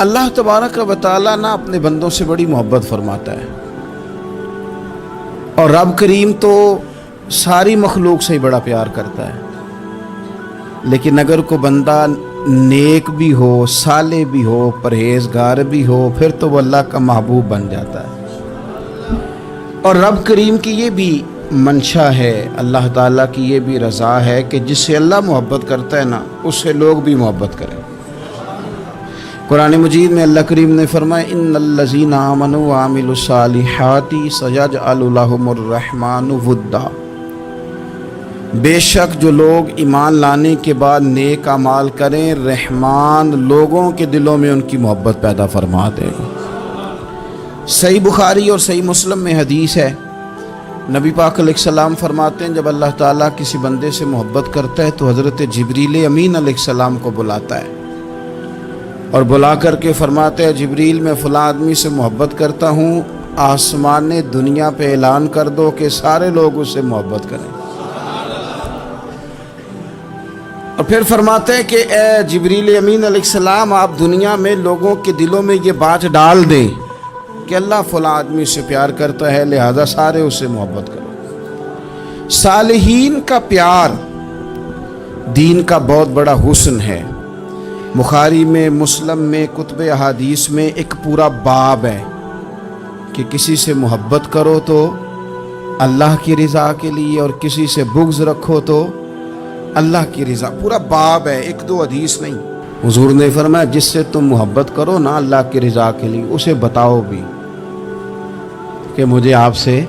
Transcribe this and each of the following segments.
اللہ تبارک و تعالیٰ نا اپنے بندوں سے بڑی محبت فرماتا ہے، اور رب کریم تو ساری مخلوق سے ہی بڑا پیار کرتا ہے، لیکن اگر کوئی بندہ نیک بھی ہو، صالح بھی ہو، پرہیزگار بھی ہو، پھر تو وہ اللہ کا محبوب بن جاتا ہے۔ اور رب کریم کی یہ بھی منشا ہے، اللہ تعالیٰ کی یہ بھی رضا ہے کہ جس سے اللہ محبت کرتا ہے نا، اس سے لوگ بھی محبت کریں۔ قرآن مجید میں اللہ کریم نے فرمایا ان الذین آمنوا وعملوا الصالحات سیجعل لهم الرحمن ودا، بے شک جو لوگ ایمان لانے کے بعد نیک اعمال کریں، رحمان لوگوں کے دلوں میں ان کی محبت پیدا فرما دے گا۔ صحیح بخاری اور صحیح مسلم میں حدیث ہے، نبی پاک علیہ السلام فرماتے ہیں جب اللہ تعالیٰ کسی بندے سے محبت کرتا ہے تو حضرت جبریل امین علیہ السلام کو بلاتا ہے، اور بلا کر کے فرماتے ہیں جبریل میں فلاں آدمی سے محبت کرتا ہوں، آسمان دنیا پہ اعلان کر دو کہ سارے لوگ اس سے محبت کریں۔ اور پھر فرماتے ہیں کہ اے جبریل امین علیہ السلام آپ دنیا میں لوگوں کے دلوں میں یہ بات ڈال دیں کہ اللہ فلاں آدمی سے پیار کرتا ہے، لہذا سارے اس سے محبت کرو۔ صالحین کا پیار دین کا بہت بڑا حسن ہے۔ بخاری میں، مسلم میں، کتب احادیث میں ایک پورا باب ہے کہ کسی سے محبت کرو تو اللہ کی رضا کے لیے، اور کسی سے بغض رکھو تو اللہ کی رضا، پورا باب ہے، ایک دو حدیث نہیں۔ حضور نے فرمایا جس سے تم محبت کرو نا اللہ کی رضا کے لیے، اسے بتاؤ بھی کہ مجھے آپ سے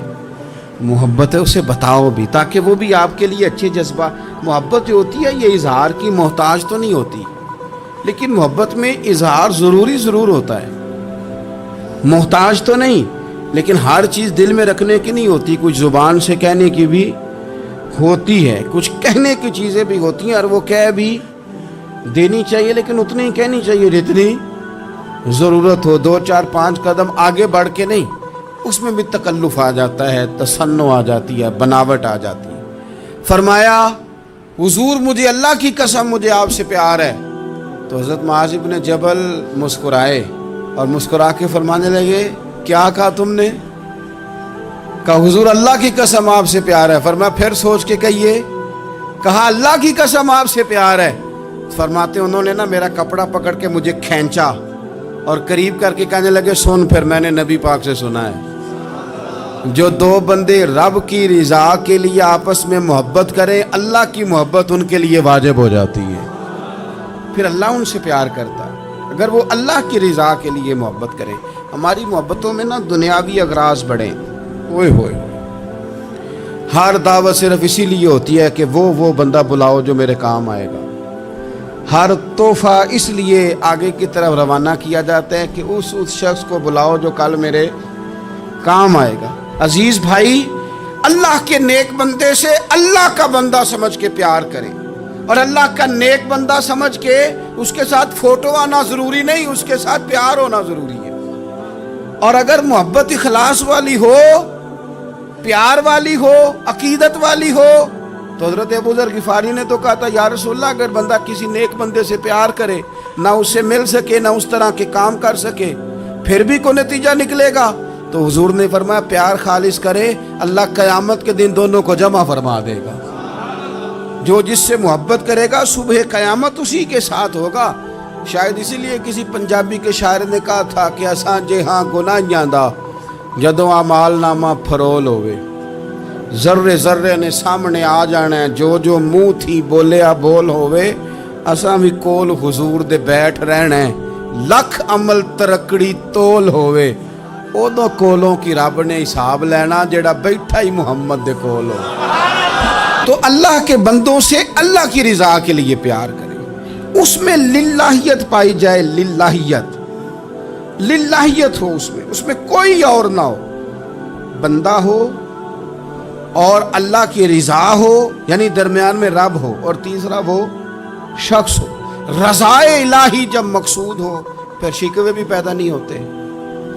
محبت ہے، اسے بتاؤ بھی، تاکہ وہ بھی آپ کے لیے اچھے جذبہ۔ محبت جو ہوتی ہے یہ اظہار کی محتاج تو نہیں ہوتی، لیکن محبت میں اظہار ضرور ہوتا ہے، محتاج تو نہیں، لیکن ہر چیز دل میں رکھنے کی نہیں ہوتی، کچھ زبان سے کہنے کی بھی ہوتی ہے، کچھ کہنے کی چیزیں بھی ہوتی ہیں، اور وہ کہہ بھی دینی چاہیے، لیکن اتنی ہی کہنی چاہیے جتنی ضرورت ہو، 2 4 5 قدم آگے بڑھ کے نہیں۔ اس میں بھی تکلف آ جاتا ہے، تصنع آ جاتی ہے، بناوٹ آ جاتی ہے۔ فرمایا حضور مجھے اللہ کی قسم مجھے آپ سے پیار ہے، تو حضرت معاذ بن جبل مسکرائے اور مسکرا کے فرمانے لگے کیا کہا تم نے؟ کہا حضور اللہ کی قسم آپ سے پیار ہے۔ فرمایا پھر سوچ کے کہیے۔ کہا اللہ کی قسم آپ سے پیار ہے۔ فرماتے انہوں نے نا میرا کپڑا پکڑ کے مجھے کھینچا اور قریب کر کے کہنے لگے سن، پھر میں نے نبی پاک سے سنا ہے جو دو بندے رب کی رضا کے لیے آپس میں محبت کریں، اللہ کی محبت ان کے لیے واجب ہو جاتی ہے، پھر اللہ ان سے پیار کرتا ہے اگر وہ اللہ کی رضا کے لیے محبت کریں۔ ہماری محبتوں میں نا دنیاوی اغراض بڑھیں، ہوئے ہر دعوت صرف اسی لیے ہوتی ہے کہ وہ بندہ بلاؤ جو میرے کام آئے گا، ہر تحفہ اس لیے آگے کی طرف روانہ کیا جاتا ہے کہ اس شخص کو بلاؤ جو کل میرے کام آئے گا۔ عزیز بھائی، اللہ کے نیک بندے سے اللہ کا بندہ سمجھ کے پیار کریں، اور اللہ کا نیک بندہ سمجھ کے اس کے ساتھ فوٹو آنا ضروری نہیں، اس کے ساتھ پیار ہونا ضروری ہے۔ اور اگر محبت اخلاص والی ہو، پیار والی ہو، عقیدت والی ہو، تو حضرت ابو ذر غفاری نے تو کہا تھا یا رسول اللہ اگر بندہ کسی نیک بندے سے پیار کرے، نہ اس سے مل سکے، نہ اس طرح کے کام کر سکے، پھر بھی کوئی نتیجہ نکلے گا، تو حضور نے فرمایا پیار خالص کرے، اللہ قیامت کے دن دونوں کو جمع فرما دے گا۔ جو جس سے محبت کرے گا صبح قیامت اسی کے ساتھ ہوگا۔ شاید اسی لیے کسی پنجابی کے شاعر نے کہا تھا کہ اساں جے ہاں گناہیاں دا جدوں اعمال نامہ فرول ہوئے، ذرے ذرے نے سامنے آ جانا ہے، جو منہ تھی بولیا بول ہوئے، اساں بھی کول حضور دے بیٹھ رہنا ہے، لکھ عمل ترکڑی تول ہوئے، اودوں کولوں کی رب نے حساب لینا جڑا بیٹھا ہی محمد دے کول ہو۔ تو اللہ کے بندوں سے اللہ کی رضا کے لیے پیار کریں، اس میں للہیت پائی جائے، للہیت ہو، اس میں کوئی اور نہ ہو، بندہ ہو اور اللہ کی رضا ہو، یعنی درمیان میں رب ہو، اور تیسرا وہ شخص ہو۔ رضا الہی جب مقصود ہو پھر شکوے بھی پیدا نہیں ہوتے،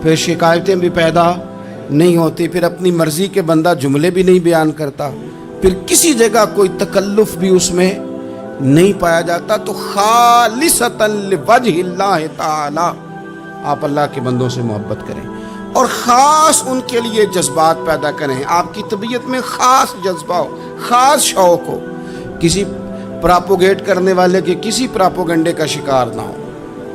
پھر شکایتیں بھی پیدا نہیں ہوتی، پھر اپنی مرضی کے بندہ جملے بھی نہیں بیان کرتا، پھر کسی جگہ کوئی تکلف بھی اس میں نہیں پایا جاتا۔ تو خالصتاً لوجہ اللہ تعالی آپ اللہ کے بندوں سے محبت کریں اور خاص ان کے لیے جذبات پیدا کریں. آپ کی طبیعت میں خاص جذبہ ہو, خاص شوق ہو, کسی پراپوگیٹ کرنے والے کے کسی پراپوگنڈے کا شکار نہ ہو.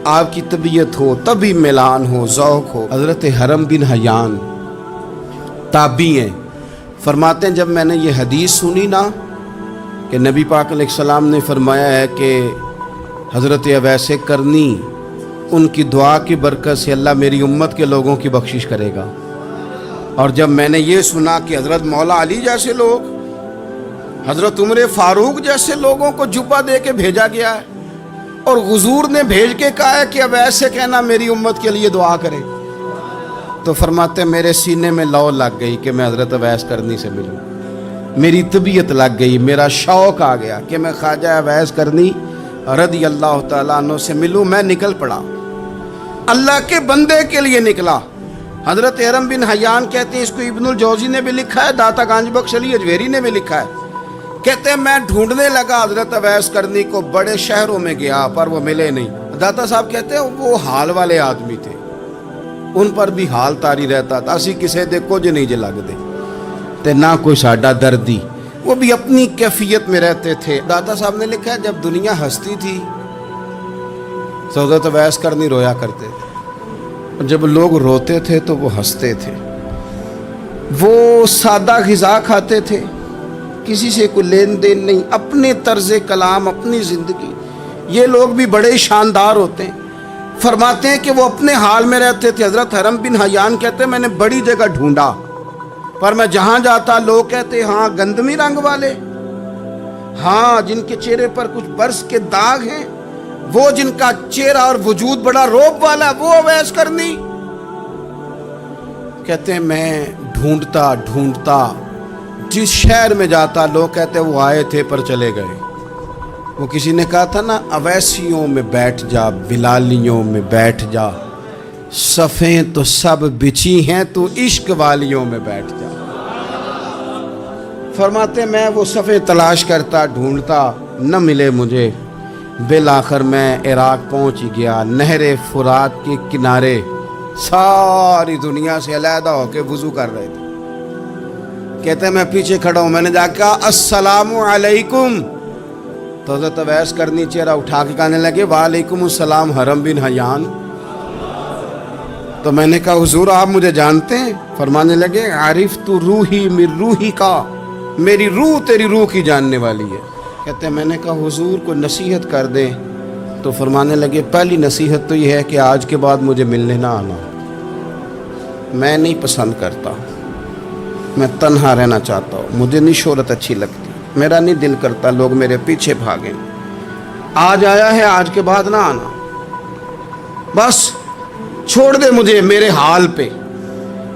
آپ کی طبیعت ہو, طبی میلان ہو, ذوق ہو. حضرت حرم بن حیان تابعی ہیں, فرماتے ہیں جب میں نے یہ حدیث سنی نا کہ نبی پاک علیہ السلام نے فرمایا ہے کہ حضرت اویس کرنی ان کی دعا کی برکت سے اللہ میری امت کے لوگوں کی بخشش کرے گا. اور جب میں نے یہ سنا کہ حضرت مولا علی جیسے لوگ, حضرت عمر فاروق جیسے لوگوں کو جبہ دے کے بھیجا گیا ہے اور حضور نے بھیج کے کہا ہے کہ اب ایسے کہنا میری امت کے لیے دعا کرے, تو فرماتے ہیں میرے سینے میں لو لگ گئی کہ میں حضرت اویس کرنی سے ملوں. میری طبیعت لگ گئی, میرا شوق آ گیا کہ میں خواجہ اویس کرنی رضی اللہ تعالیٰ عنہ سے ملوں. میں نکل پڑا, اللہ کے بندے کے لیے نکلا. حضرت حرم بن حیان کہتے ہیں, اس کو ابن الجوزی نے بھی لکھا ہے, داتا گانج بخش علی اجویری نے بھی لکھا ہے, کہتے ہیں میں ڈھونڈنے لگا حضرت اویس کرنی کو, بڑے شہروں میں گیا پر وہ ملے نہیں. داتا صاحب کہتے ہیں وہ حال والے آدمی تھے, ان پر بھی حال تاری رہتا تھا, اسی کسے دے کچھ نہیں جے لگ دے تے نہ کوئی ساڈا دردی, وہ بھی اپنی کیفیت میں رہتے تھے. داتا صاحب نے لکھا ہے جب دنیا ہستی تھی حضرت اویس کرنی رویا کرتے تھے, جب لوگ روتے تھے تو وہ ہنستے تھے. وہ سادہ غذا کھاتے تھے, کسی سے کوئی لین دین نہیں, اپنے طرز کلام, اپنی زندگی. یہ لوگ بھی بڑے شاندار ہوتے ہیں. فرماتے ہیں کہ وہ اپنے حال میں رہتے تھے. حضرت حرم بن حیان کہتے ہیں میں نے بڑی جگہ ڈھونڈا, پر میں جہاں جاتا لوگ کہتے ہاں گندمی رنگ والے, ہاں جن کے چہرے پر کچھ برس کے داغ ہیں, وہ جن کا چہرہ اور وجود بڑا روب والا, وہ اویس کرنی. کہتے ہیں میں ڈھونڈتا ڈھونڈتا جس شہر میں جاتا لوگ کہتے وہ آئے تھے پر چلے گئے. وہ کسی نے کہا تھا نا, اویسیوں میں بیٹھ جا, بلالیوں میں بیٹھ جا, صفیں تو سب بچھی ہیں, تو عشق والیوں میں بیٹھ جا. فرماتے میں وہ صفیں تلاش کرتا ڈھونڈتا, نہ ملے مجھے. بالآخر میں عراق پہنچ گیا, نہر فرات کے کنارے ساری دنیا سے علیحدہ ہو کے وضو کر رہے تھے. کہتے ہیں میں پیچھے کھڑا ہوں, میں نے جا کہا السلام علیکم, تو حضرت اویس کرنی چہرہ اٹھا کے کہنے لگے وعلیکم السلام حرم بن حیان. تو میں نے کہا حضور آپ مجھے جانتے ہیں؟ فرمانے لگے عارف تو روحی من روحی کا, میری روح تیری روح کی جاننے والی ہے. کہتے ہیں میں نے کہا حضور کو نصیحت کر دیں. تو فرمانے لگے پہلی نصیحت تو یہ ہے کہ آج کے بعد مجھے ملنے نہ آنا, میں نہیں پسند کرتا, میں تنہا رہنا چاہتا ہوں, مجھے نہیں شہرت اچھی لگتی, میرا نہیں دل کرتا لوگ میرے پیچھے بھاگیں. آج آیا ہے, آج کے بعد نہ آنا, بس چھوڑ دے مجھے میرے حال پہ,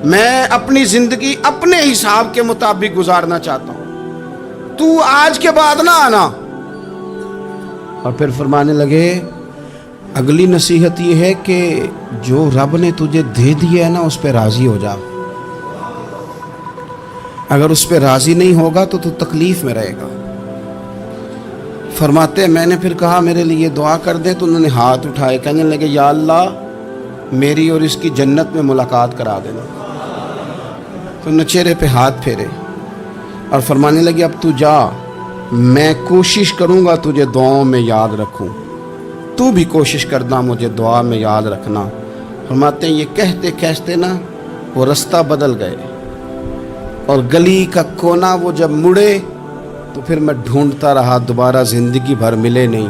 میں اپنی زندگی اپنے حساب کے مطابق گزارنا چاہتا ہوں, تو آج کے بعد نہ آنا. اور پھر فرمانے لگے اگلی نصیحت یہ ہے کہ جو رب نے تجھے دے دیا ہے نا اس پہ راضی ہو جا, اگر اس پہ راضی نہیں ہوگا تو تو تکلیف میں رہے گا. فرماتے ہیں میں نے پھر کہا میرے لیے دعا کر دے, تو انہوں نے ہاتھ اٹھائے, کہنے لگے یا اللہ میری اور اس کی جنت میں ملاقات کرا دینا. تو انہوں نے چہرے پہ ہاتھ پھیرے اور فرمانے لگے اب تو جا, میں کوشش کروں گا تجھے دعاؤں میں یاد رکھوں, تو بھی کوشش کرنا مجھے دعا میں یاد رکھنا. فرماتے ہیں یہ کہتے کہتے نا وہ رستہ بدل گئے, اور گلی کا کونا وہ جب مڑے تو پھر میں ڈھونڈتا رہا, دوبارہ زندگی بھر ملے نہیں.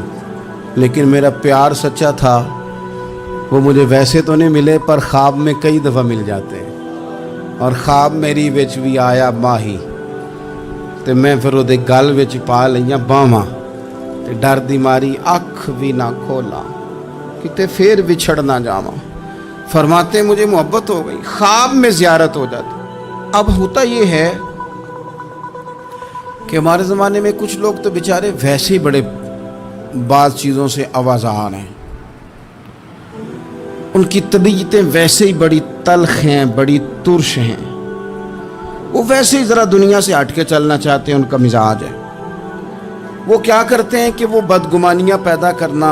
لیکن میرا پیار سچا تھا, وہ مجھے ویسے تو نہیں ملے پر خواب میں کئی دفعہ مل جاتے ہیں. اور خواب میری وچ بھی آیا ماہی, تے میں پھر وہ گل وچ پا لئیاں باواں, تے ڈر دی ماری اکھ بھی نہ کھولا, کتے پھر بچھڑ نہ جاواں. فرماتے مجھے محبت ہو گئی, خواب میں زیارت ہو جاتی. اب ہوتا یہ ہے کہ ہمارے زمانے میں کچھ لوگ تو بیچارے ویسے ہی بڑے بعض چیزوں سے آوازان ہیں, ان کی طبیعتیں ویسے ہی بڑی تلخ ہیں, بڑی ترش ہیں, وہ ویسے ہی ذرا دنیا سے ہٹ کے چلنا چاہتے ہیں, ان کا مزاج ہے. وہ کیا کرتے ہیں کہ وہ بدگمانیاں پیدا کرنا,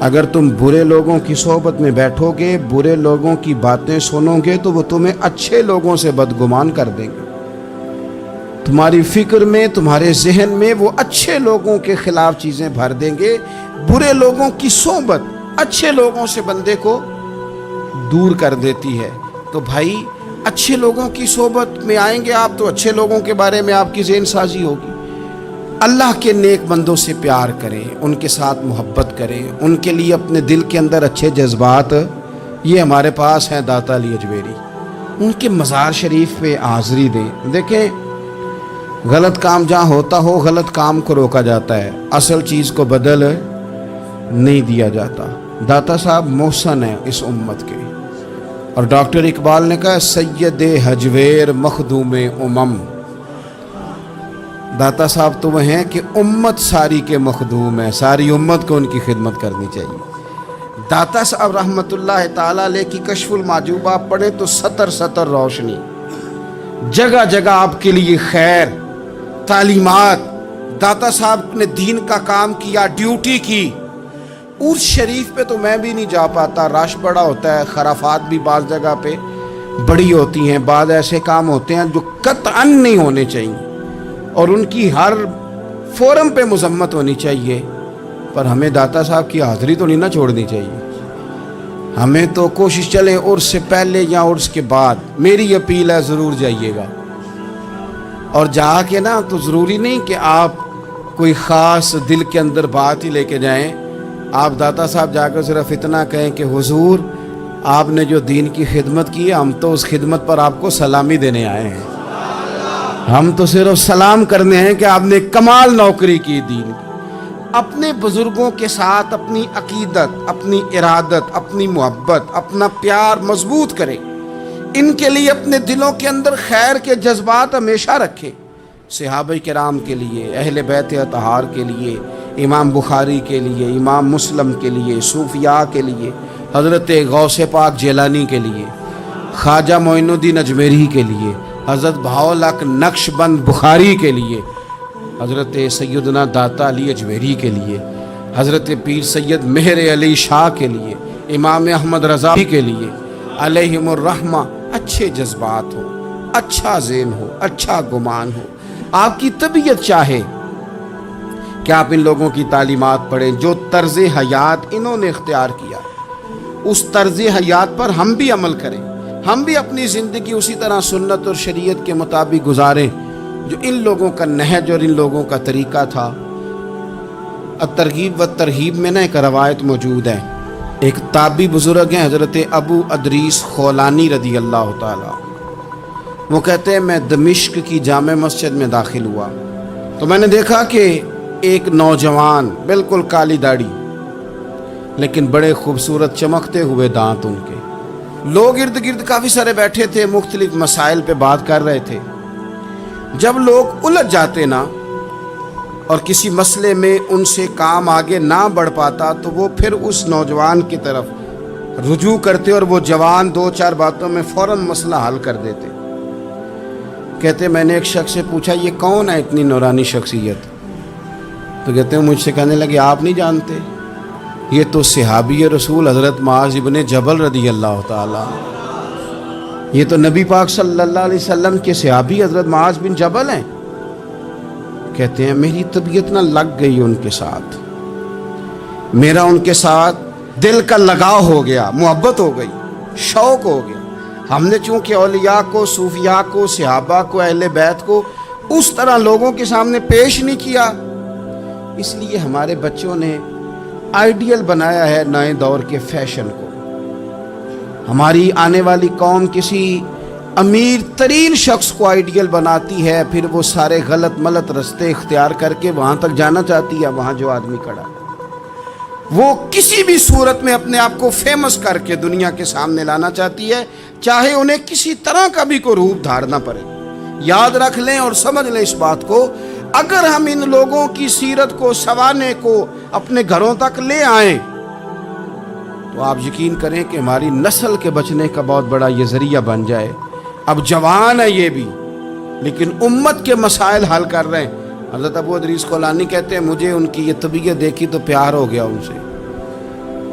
اگر تم برے لوگوں کی صحبت میں بیٹھو گے، برے لوگوں کی باتیں سنو گے تو وہ تمہیں اچھے لوگوں سے بدگمان کر دیں گے۔ تمہاری فکر میں، تمہارے ذہن میں وہ اچھے لوگوں کے خلاف چیزیں بھر دیں گے۔ برے لوگوں کی صحبت اچھے لوگوں سے بندے کو دور کر دیتی ہے۔ تو بھائی اچھے لوگوں کی صحبت میں آئیں گے آپ تو اچھے لوگوں کے بارے میں آپ کی ذہن سازی ہوگی۔ اللہ کے نیک بندوں سے پیار کریں، ان کے ساتھ محبت کریں، ان کے لیے اپنے دل کے اندر اچھے جذبات، یہ ہمارے پاس ہیں داتا علی اجمیری، ان کے مزار شریف پہ حاضری دیں۔ دیکھیں غلط کام جہاں ہوتا ہو غلط کام کو روکا جاتا ہے، اصل چیز کو بدل نہیں دیا جاتا۔ داتا صاحب محسن ہیں اس امت کے، اور ڈاکٹر اقبال نے کہا سید حجویر مخدوم امم۔ داتا صاحب تو وہ ہیں کہ امت ساری کے مخدوم ہیں، ساری امت کو ان کی خدمت کرنی چاہیے۔ داتا صاحب رحمۃ اللہ تعالیٰ علیہ کی کشف المحجوب آپ پڑھیں تو سطر سطر روشنی، جگہ جگہ آپ کے لیے خیر، تعلیمات۔ داتا صاحب نے دین کا کام کیا، ڈیوٹی کی۔ عرس شریف پہ تو میں بھی نہیں جا پاتا، رش بڑا ہوتا ہے، خرافات بھی بعض جگہ پہ بڑی ہوتی ہیں، بعض ایسے کام ہوتے ہیں جو قطعاً نہیں ہونے چاہیے اور ان کی ہر فورم پہ مذمت ہونی چاہیے، پر ہمیں داتا صاحب کی حاضری تو نہیں نہ چھوڑنی چاہیے۔ ہمیں تو کوشش چلے عرس سے پہلے یا عرس کے بعد، میری اپیل ہے ضرور جائیے گا، اور جا کے نا تو ضروری نہیں کہ آپ کوئی خاص دل کے اندر بات ہی لے کے جائیں۔ آپ داتا صاحب جا کر صرف اتنا کہیں کہ حضور آپ نے جو دین کی خدمت کی ہے، ہم تو اس خدمت پر آپ کو سلامی دینے آئے ہیں، ہم تو صرف سلام کرنے ہیں کہ آپ نے کمال نوکری کی دین کی۔ اپنے بزرگوں کے ساتھ اپنی عقیدت، اپنی ارادت، اپنی محبت، اپنا پیار مضبوط کریں، ان کے لیے اپنے دلوں کے اندر خیر کے جذبات ہمیشہ رکھیں۔ صحابہ کرام کے لیے، اہل بیت اطہار کے لیے، امام بخاری کے لیے، امام مسلم کے لیے، صوفیاء کے لیے، حضرت غوث پاک جیلانی کے لیے، خواجہ معین الدین اجمیری کے لیے، حضرت بہاؤالحق نقش بند بخاری کے لیے، حضرت سیدنا داتا علی اجمیری کے لیے، حضرت پیر سید مہر علی شاہ کے لیے، امام احمد رضا کے لیے، علیہم الرحمہ اچھے جذبات ہو، اچھا ذہن ہو، اچھا گمان ہو۔ آپ کی طبیعت چاہے کہ آپ ان لوگوں کی تعلیمات پڑھیں، جو طرز حیات انہوں نے اختیار کیا، اس طرز حیات پر ہم بھی عمل کریں، ہم بھی اپنی زندگی اسی طرح سنت اور شریعت کے مطابق گزاریں جو ان لوگوں کا نہج اور ان لوگوں کا طریقہ تھا۔ الترغیب و ترہیب میں نا ایک روایت موجود ہے، ایک تابعی بزرگ ہیں حضرت ابو ادریس خولانی رضی اللہ تعالی، وہ کہتے ہیں میں دمشق کی جامع مسجد میں داخل ہوا تو میں نے دیکھا کہ ایک نوجوان، بالکل کالی داڑھی لیکن بڑے خوبصورت چمکتے ہوئے دانت ان کے، لوگ ارد گرد کافی سارے بیٹھے تھے، مختلف مسائل پہ بات کر رہے تھے۔ جب لوگ الجھ جاتے نا اور کسی مسئلے میں ان سے کام آگے نہ بڑھ پاتا تو وہ پھر اس نوجوان کی طرف رجوع کرتے اور وہ جوان دو چار باتوں میں فوراً مسئلہ حل کر دیتے۔ کہتے میں نے ایک شخص سے پوچھا یہ کون ہے اتنی نورانی شخصیت؟ تو کہتے ہیں مجھ سے کہنے لگے آپ نہیں جانتے، یہ تو صحابی رسول حضرت معاذ ابن جبل رضی اللہ تعالی، یہ تو نبی پاک صلی اللہ علیہ وسلم کے صحابی حضرت معاذ بن جبل ہیں۔ کہتے ہیں میری طبیعت نہ لگ گئی ان کے ساتھ، میرا ان کے ساتھ دل کا لگاؤ ہو گیا، محبت ہو گئی، شوق ہو گیا۔ ہم نے چونکہ اولیاء کو، صوفیاء کو، صحابہ کو، اہل بیت کو اس طرح لوگوں کے سامنے پیش نہیں کیا، اس لیے ہمارے بچوں نے آئیڈیل بنایا ہے نئے دور کے فیشن کو۔ ہماری آنے والی قوم کسی امیر ترین شخص کو آئیڈیل بناتی ہے، پھر وہ سارے غلط ملت رستے اختیار کر کے وہاں تک جانا چاہتی ہے، وہاں جو آدمی کھڑا وہ کسی بھی صورت میں اپنے آپ کو فیمس کر کے دنیا کے سامنے لانا چاہتی ہے، چاہے انہیں کسی طرح کا بھی کوئی روپ دھارنا پڑے۔ یاد رکھ لیں اور سمجھ لیں اس بات کو، اگر ہم ان لوگوں کی سیرت کو، سوانے کو اپنے گھروں تک لے آئیں تو آپ یقین کریں کہ ہماری نسل کے بچنے کا بہت بڑا یہ ذریعہ بن جائے۔ اب جوان ہے یہ بھی، لیکن امت کے مسائل حل کر رہے ہیں۔ حضرت ابو ادریس خولانی کہتے ہیں مجھے ان کی یہ طبیعت دیکھی تو پیار ہو گیا ان سے،